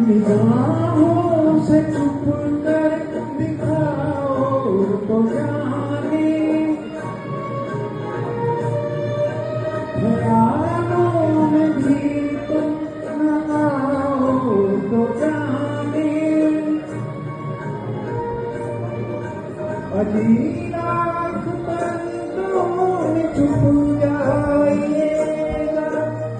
निगाहों से छुप कर दिखाओ तो जाने, ख्यालों में भी तुम न आओ तो जाने, अजीब आँख बंदों में छुप जाइएगा,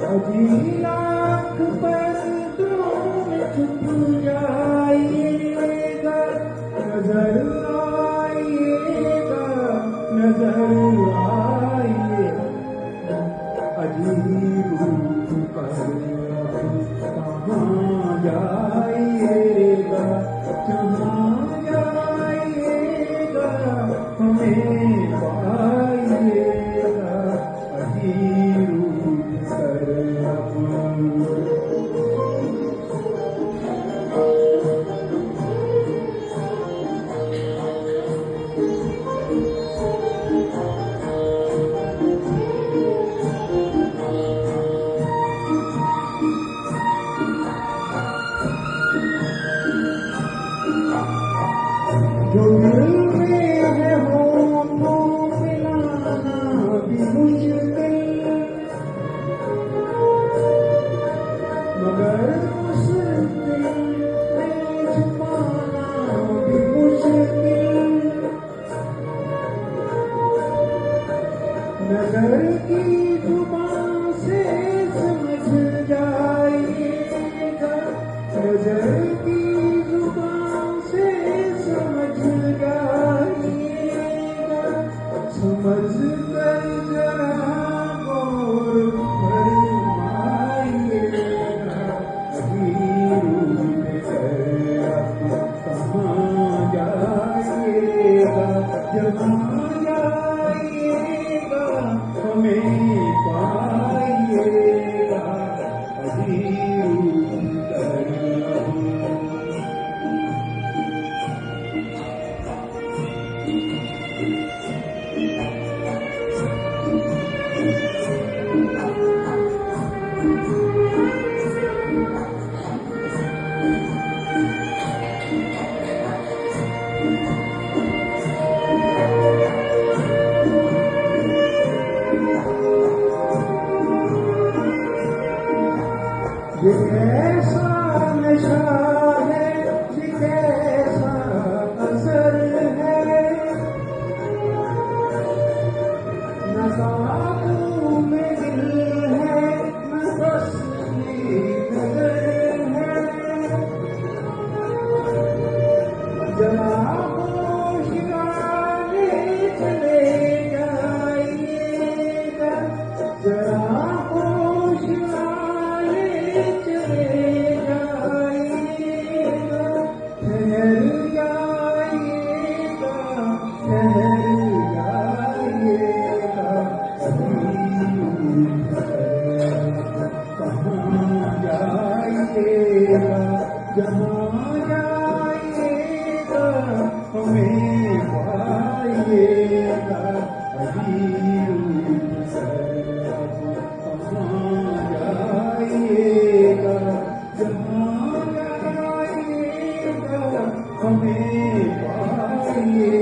अजीब आँख बंदों में छुप जाइएगा, नजर आइएगा, नजर आइएगा, अजीब रूप पर कहाँ जाइएगा, कहाँ जाइएगा, हमें पाइएगा, अजीब रूप पर जो दिल में है होठों मिलाना भी मुश्किल, मगर उस दिल में छुपाना भी मुश्किल, नजर की जुबान से समझ जाइएगा, नजर की जुबान से समझ जाइएगा, समझ कर जरा गौर फरमाइएगा, अजीब रूप पर आप कहाँ जाइएगा, जहाँ जाइएगा हमें पाइएगा, अजीब रूप पर ये कैसा नशा है, ये कैसा असर है, न काबू में दिल है, न बस ये नजर है, जरा होशियारी चले जाइएगा, जरा जहाँ जाइएगा हमें पाइएगा, अजीब रूप पर कहाँ जाइएगा, जहाँ जाइएगा हमें पाइएगा।